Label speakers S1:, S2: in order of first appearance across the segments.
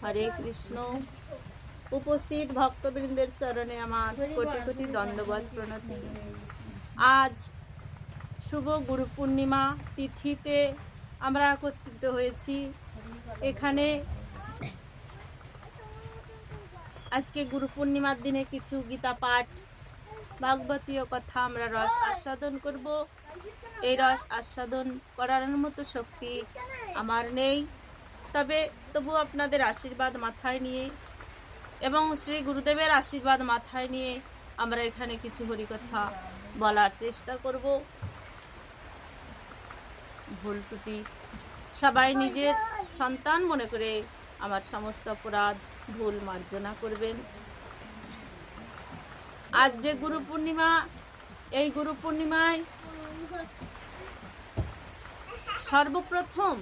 S1: হরে কৃষ্ণ। উপস্থিত ভক্তবৃন্দের চরণে আমার কোটি কোটি দণ্ডবত প্রণতি। আজ শুভ গুরু পূর্ণিমা তিথিতে আমরা একত্রিত হয়েছি। এখানে আজকে গুরু পূর্ণিমার দিনে কিছু গীতা পাঠ, ভাগবতীয় কথা আমরা রস আস্বাদন করব। এই রস আস্বাদন করার মতো শক্তি আমার নেই, তবু আপনাদের আশীর্বাদ মাথায় নিয়ে এবং শ্রী গুরুদেবের আশীর্বাদ মাথায় নিয়ে আমরা এখানে কিছু হরিকথা বলার চেষ্টা করব। ভুল ত্রুটি সবাই নিজের সন্তান মনে করে আমার সমস্ত অপরাধ ভুল মার্জনা করবেন। আজ যে গুরু পূর্ণিমা, এই গুরু পূর্ণিমায় সর্বপ্রথম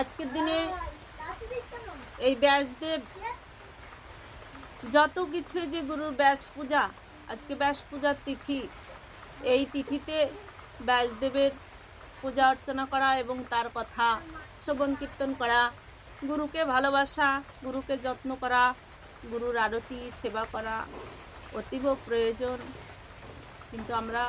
S1: আজকের দিনে এই ব্যাসদেব যত কিছু যে গুরুর ব্যাস পূজা, আজকে ব্যাস পূজার তিথি, এই তিথিতে ব্যাসদেবের পূজা অর্চনা করা এবং তার কথা শ্রবণ কীর্তন করা, গুরুকে ভালোবাসা, গুরুকে যত্ন করা, গুরুর আরতি সেবা করা অতীব প্রয়োজন। কিন্তু আমরা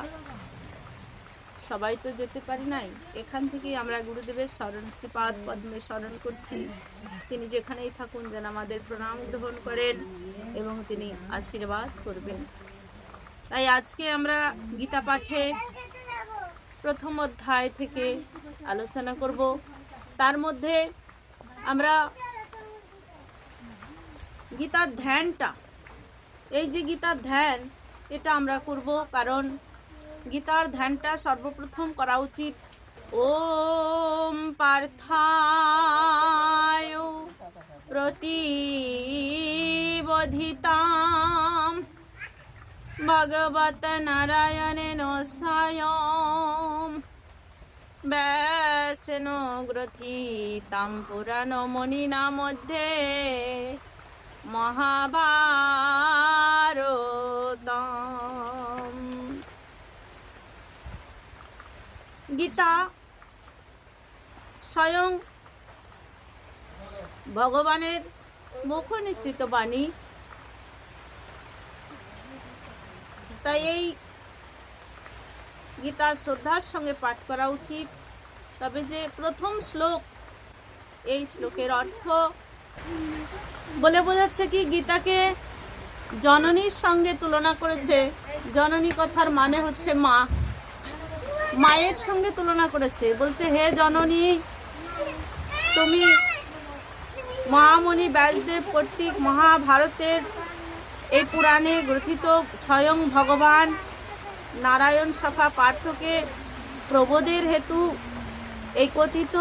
S1: সবাই তো যেতে পারি নাই। এখান থেকেই আমরা গুরুদেবের শরণ, শ্রীপাদ পদ্মে শরণ করছি। তিনি যেখানেই থাকুন যেন আমাদের প্রণাম গ্রহণ করেন এবং তিনি আশীর্বাদ করবেন। তাই আজকে আমরা গীতা পাঠে প্রথম অধ্যায় থেকে আলোচনা করব। তার মধ্যে আমরা গীতার ধ্যানটা, এই যে গীতার ধ্যান, এটা আমরা করব কারণ গীতার ধ্যানটা সর্বপ্রথম করা উচিত। ওম পার্থায় প্রতিবোধিতাম ভগবত নারায়ণেন স্বয়ং ব্যাসেন গ্রথিতাম পুরাণ মণিনা মধ্যে মহাভারতম। গীতা স্বয়ং ভগবানের মুখ নিঃসৃত বাণী। তাই এই গীতা শ্রদ্ধার সঙ্গে পাঠ করা উচিত। তবে যে প্রথম শ্লোক, এই শ্লোকের অর্থ বলে বোঝাচ্ছে কি, গীতাকে জননীর সঙ্গে তুলনা করেছে। জননী কথার মানে হচ্ছে মা, মায়ের সঙ্গে তুলনা করেছে। বলছে, হে জননী, তুমি মহামণি ব্যাসদেব কর্তৃক মহাভারতের এই পুরাণে গ্রথিত স্বয়ং ভগবান নারায়ণ সখা পার্থকে প্রবোধের হেতু এই কথিত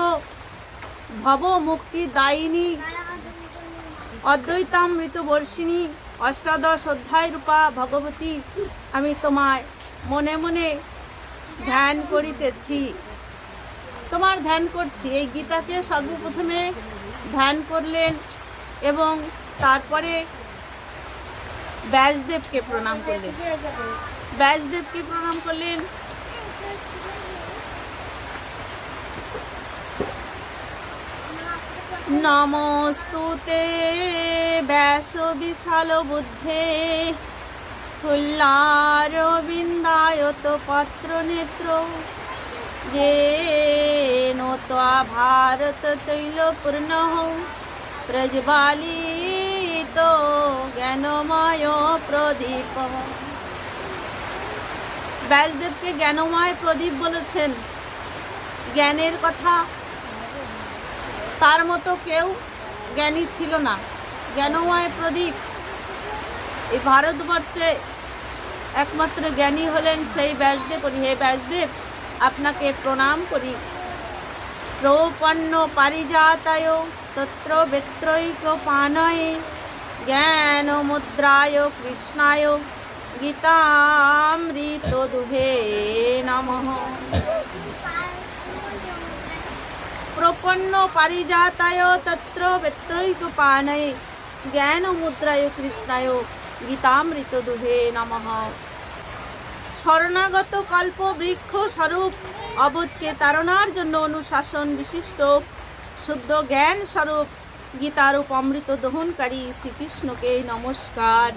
S1: ভব মুক্তি দায়িনী অদ্বৈতামৃত বর্ষিণী অষ্টাদশ অধ্যায় রূপা ভগবতী আমি তোমায় মনে মনে ধ্যান করিতেছি, তোমার ধ্যান করছি। এই গীতাকে সর্বপ্রথমে ধ্যান করলেন এবং তারপরে ব্যাসদেবকে প্রণাম করলেন। ব্যাসদেবকে প্রণাম করলেন। নমস্তুতে ব্যাস বিশাল বুদ্ধে ফুল্লারবিন্দায়ত পত্র নেত্র যেন ত্বা ভারত তৈল পূর্ণ প্রজ্বালিত জ্ঞানময় প্রদীপ। ব্যাসদেবকে জ্ঞানময় প্রদীপ বলেছেন। জ্ঞানের কথা, তার মতো কেউ জ্ঞানী ছিল না। জ্ঞানময় প্রদীপ। এই ভারতবর্ষে একমাত্র জ্ঞানী হলেন সেই ব্যাসদেব। হে ব্যাসদেব, আপনাকে প্রণাম করি। প্রপন্ন পারিজাতায় তত্র বেত্রৈক পানয়ে জ্ঞান মুদ্রায় কৃষ্ণায় গীতামৃত দুহে নমঃ। প্রপন্ন পারিজাতায় তত্র বেত্রৈক পানয়ে জ্ঞান মুদ্রায় কৃষ্ণায় গীতামৃত দুহে নমঃ। শরণাগত কল্প বৃক্ষ স্বরূপ অবোধকে তাড়নার জন্য অনুশাসন বিশিষ্ট শুদ্ধ জ্ঞান স্বরূপ গীতারূপ অমৃত দহনকারী শ্রীকৃষ্ণকে নমস্কার।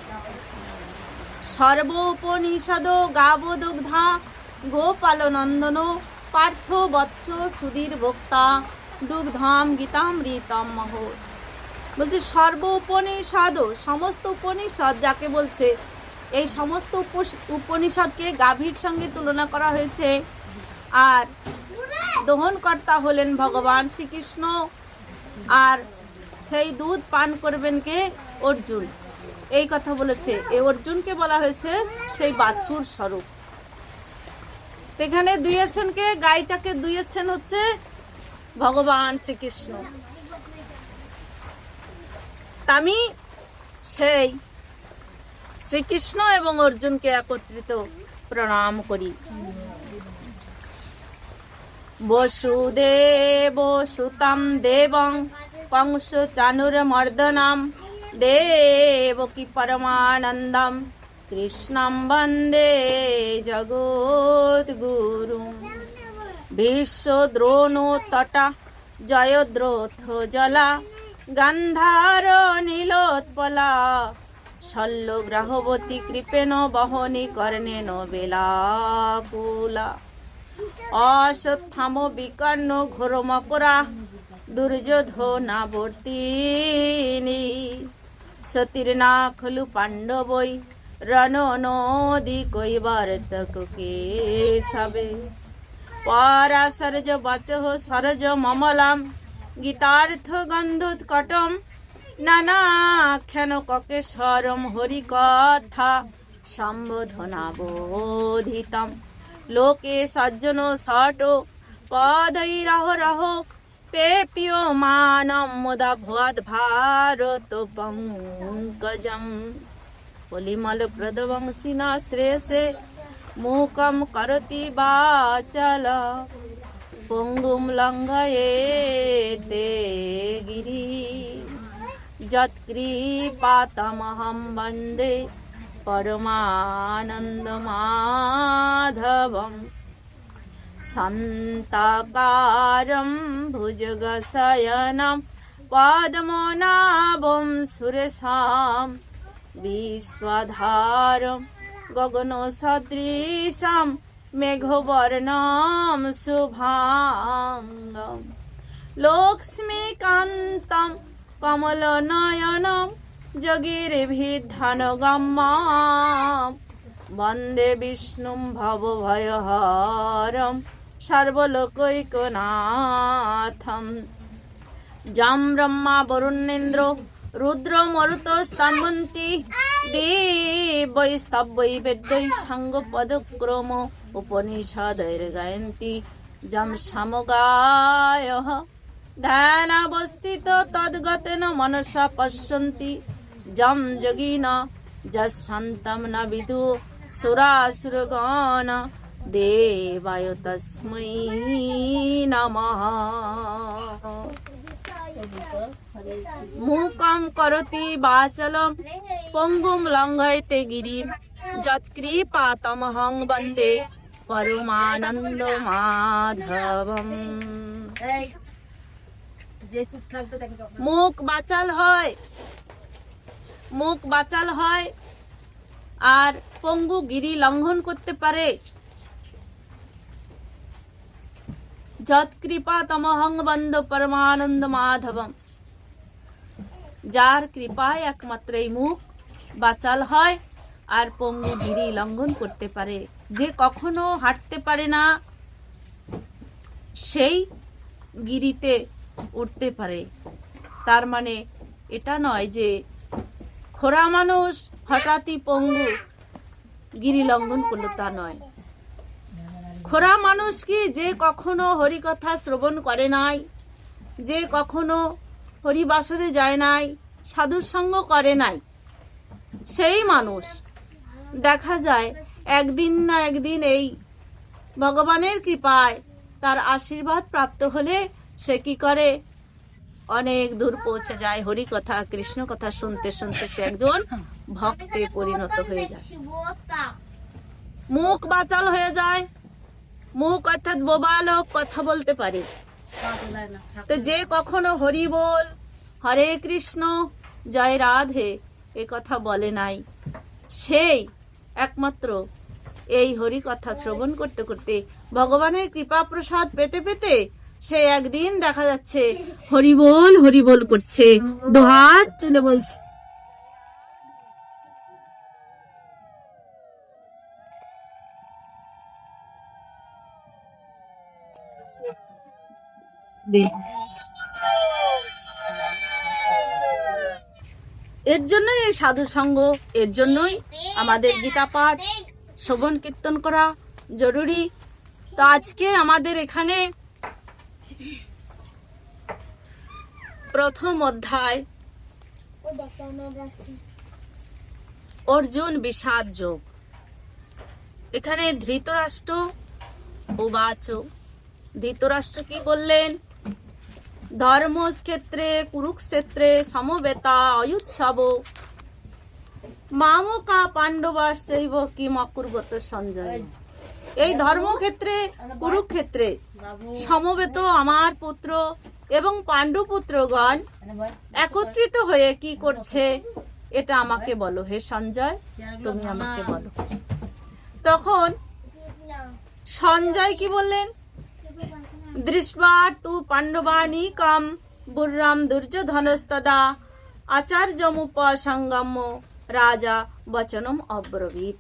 S1: সর্ব উপনিষদ গাবদগ্ধা গোপাল নন্দন পার্থ বৎস সুধীর ভোক্তা দুগ্ধাম গীতামৃতম মহৎ। বলছে সর্ব উপনিষদ, সমস্ত উপনিষদ যাকে বলছে, এই সমস্ত উপনিষদকে গাভীর সঙ্গে তুলনা করা হয়েছে। আর দহনকর্তা হলেন ভগবান শ্রীকৃষ্ণ, আর সেই দুধ পান করবেন কে? অর্জুন। এই কথা বলেছে। এই অর্জুনকে বলা হয়েছে সেই বাছুর স্বরূপ। এখানে দুইয়েছেন কে? গাইটাকে দুইয়েছেন হচ্ছে ভগবান শ্রীকৃষ্ণ। আমি সেই শ্রীকৃষ্ণ এবং অর্জুনকে একত্রিত প্রণাম করি। বসুদেব সুতম দেবং কংস চানুর মর্দনম দেবকী পরমানন্দম কৃষ্ণম বন্দে জগদ্গুরু। ভীষ্ম দ্রোণ তটা জয়দ্রথ জলা গান্ধার নীলোৎপলা শল্য গ্রাহবতী কৃপেণ বহনি কর্ণেন বেলাকুলা। অশ্বত্থাম বিকর্ণ ঘোর মকরা দুর্যোধনাবর্তিনী সতীর না খলু পাণ্ডবই রণ নদী কৈবর্তক কেশবে। পরাশরজ বচঃ সরজ মমলাম গীতার্থ গন্ধোৎকটম নানাখ্যান ককেশ্বরম হরিকথা সম্বোধনাবোধিতম। লোকে সজ্জন ষট পदैरह রহ পেপীয়মানম মুদা ভুয়াদ ভারত পঙ্কজম। পলিমল প্রদবংশিনা শ্রেয়সে মুকম করতি বাচল পঙ্গুম লঙ্ঘয়েতে গিরি। যৎকৃপাতমহং বন্দে পরমানন্দমাধবম। শান্তাকারম ভুজগশয়নম পদ্মনাভম সুরেশাম বিশ্বধারম গগন সদৃশম মেঘবর্ণম শুভাঙ্গম। লক্ষ্মীকান্তম কমলনয়নম যোগীর্ভিধানগম্যম বন্দে বিষ্ণুম ভবভয়হরম সর্বলোকৈকনাথম। যম ব্রহ্মা বরুণেন্দ্র রুদ্র মরুতস্তম্ভন্তি দেবৈস্তব্যৈ বেদ্যৈ সাঙ্গপদক্রম উপনিষदैर्गायन्ति। যম সামগায়ঃ ধ্যানাবস্থিত তদ্গতেন মনসা পশ্যন্তি। যম যোগিনা যশান্তম ন বিদু সুরাসুরগণ দেবায় তস্मै নমঃ। মূকং করোতি বাচলম পঙ্গুম লঙ্ঘয়তে গিরিম যৎকৃপাতমহং বন্দে পরমানন্দমাধবম। মুখ বাচাল হয়, মুখ বাচাল হয় আর পঙ্গু গিরি লঙ্ঘন করতে পারে। যৎকৃপা তমহং বন্দ পরমানন্দ মাধবম। যার কৃপায় একমাত্র এই মুখ বাচাল হয় আর পঙ্গু গিরি লঙ্ঘন করতে পারে। যে কখনো হাঁটতে পারে না সেই গিরিতে উঠতে পারে। তার মানে এটা নয় যে খোরা মানুষ হঠাৎই পঙ্গু গিরি লঙ্ঘন করলো, তা নয়। খোরা মানুষ কি? যে কখনো হরিকথা শ্রবণ করে নাই, যে কখনো হরিবাসরে যায় নাই, সাধুর সঙ্গ করে নাই, সেই মানুষ দেখা যায় একদিন না একদিন এই ভগবানের কৃপায় তার আশীর্বাদ প্রাপ্ত হলে সে কি করে? অনেক দূর পৌঁছে যায়। হরি কথা কৃষ্ণ কথা শুনতে শুনতে সে একজন ভক্তে পরিণত হয়ে যায়। মুখ বাচাল হয়ে যায়। মুখ অর্থাৎ বোবা লোক, কথা বলতে পারে। তো যে কখনো হরি বল হরে কৃষ্ণ জয় রাধে এ কথা বলে নাই। সেই একমাত্র এই হরি কথা শ্রবণ করতে করতে, ভগবানের কৃপা প্রসাদ পেতে পেতে সে একদিন দেখা যাচ্ছে হরি বল করছে, দুহাত তুলে বলছে। এর জন্যই এই সাধু সঙ্গ, এর জন্যই আমাদের গীতা পাঠ শ্রবণ কীর্তন করা জরুরি। তো আজকে আমাদের এখানে প্রথম অধ্যায় অর্জুন বিষাদ যোগ। এখানে ধৃতরাষ্ট্র উবাচ, ধৃতরাষ্ট্র কি বললেন? ধর্মক্ষেত্রে কুরুক্ষেত্রে সমবেতা অয়ুৎসব মামকা পাণ্ডবাশ্চৈব কিম অকুর্বত সঞ্জয়। এই ধর্মক্ষেত্রে কুরুক্ষেত্রে সমবেত আমার পুত্র এবং পাণ্ডু পুত্রগণ একত্রিত হয়ে কি করছে এটা আমাকে বলো হে সঞ্জয়, তুমি আমাকে বলো। তখন সঞ্জয় কি বললেন? দৃষ্টা তু পাণ্ডবানীকম বুর্রাম দুর্যোধনস্তদা আচার্যমুপসঙ্গম্য রাজা বচনম অব্রবীত।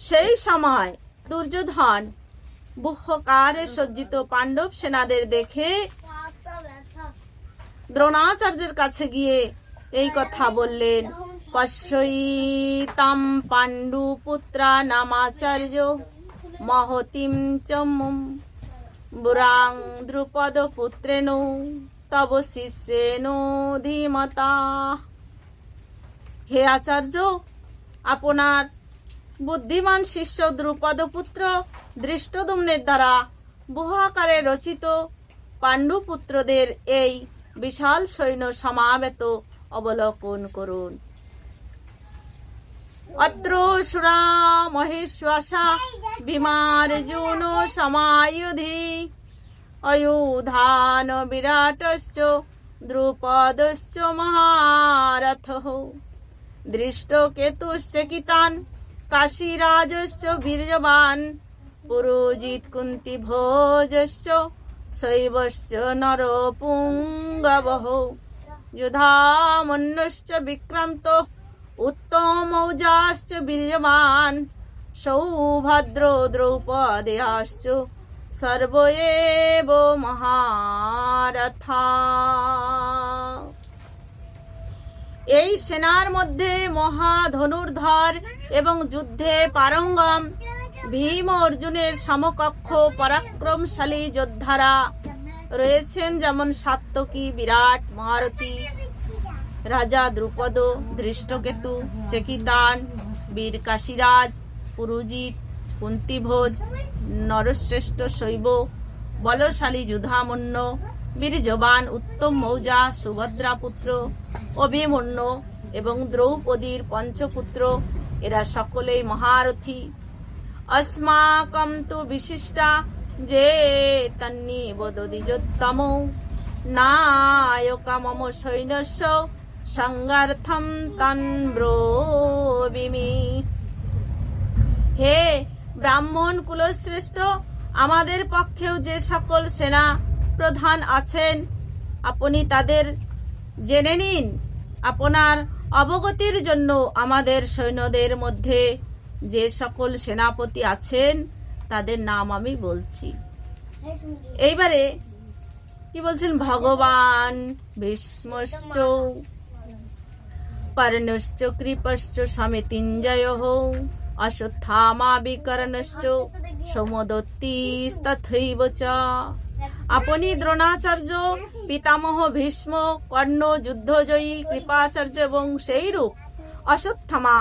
S1: সেই সময় দুর্যোধন বুহকারে সজ্জিত পাণ্ডব সেনাদের দেখে দ্রোণাচার্যের কাছে গিয়ে এই কথা বললেন, পশ্যইতাম পাণ্ডু পুত্রা নামাচার্য মহতিম চমুম বুরাং দ্রুপদ পুত্রেণ তব শিষ্যেন ধীমতা। হে আচার্য, আপনার বুদ্ধিমান শিষ্য দ্রুপদ পুত্র ধৃষ্টদ্যুম্নের দ্বারা বুহাকারে রচিত পাণ্ডুপুত্রদের এই বিশাল সৈন্য সমাবেত অবলোকন করুন। অত্র সুরা মহেশ্বাসা বিমার্জুন সমায়ুধি অয়ুধান বিরাটশ্চ দ্রুপদশ্চ মহারথঃ দৃষ্টকেতুশ্চ কিতান কাশীরাজশ্চ বীর্যবান পুরোজিত কুন্তি ভোজশ্চ শৈবশ্চ নরপুঙ্গবঃ যুধামন্যশ্চ বিক্রান্ত উত্তমৌজাশ্চ বীর্যবান সৌভদ্র দ্রৌপদেয়াশ্চ সর্ব এব মহারথা। এই সেনার মধ্যে মহা ধনুর্ধর এবং যুদ্ধে পারঙ্গম ভীম অর্জুনের সমকক্ষ পরাক্রমশালী যোদ্ধারা রয়েছেন, যেমন সাত্যকী, বিরাট, মহারথী, রাজা দ্রুপদ, ধৃষ্টকেতু, চেকিতান, বীর কাশীরাজ, পুরুজিৎ, কুন্তিভোজ, নরশ্রেষ্ঠ শৈব, বলশালী যুধামন্য, বীর্যবান, উত্তম মৌজা, সুভদ্রা পুত্র, অভিমন্যু এবং দ্রৌপদীর পঞ্চপুত্র, এরা সকলেই মহারথী। अस्माकं तु विशिष्टा जे तन्नी वदोदिजोत्तम नायका मम सैन्यस्य संगार्थम तन्ब्रोविमि। হে ব্রাহ্মণ কুলশ্রেষ্ঠ, আমাদের পক্ষেও যে সকল সেনা প্রধান আছেন আপনি তাদের জেনে নিন। আপনার অবগতির জন্য আমাদের সৈন্যদের মধ্যে যে সকল সেনাপতি আছেন তাদের নাম আমি বলছি। এইবারে কি বলছেন? ভগবান ভীষ্মশ্চ কর্ণশ্চ কৃপশ্চ সমিতিঞ্জয়ঃ অশ্বত্থামা বিকর্ণশ্চ সৌমদত্তিস্তথৈব চ। আপনি দ্রোণাচার্য, পিতামহ ভীষ্ম, কর্ণ যুদ্ধজয়ী, কৃপাচার্য এবং সেইরূপ অশ্বত্থামা,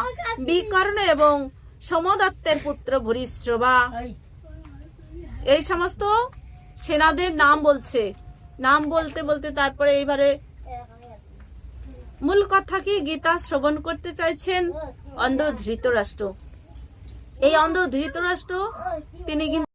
S1: বিকর্ণ এবং সোমদত্তের পুত্র ভূরিশ্রবা, এই সমস্ত সেনাদের নাম বলছে। নাম বলতে বলতে তারপরে এইবারে মূল কথা কি গীতা শ্রবণ করতে চাইছেন অন্ধ ধৃতরাষ্ট্র। এই অন্ধ ধৃতরাষ্ট্র তিনি কিন্তু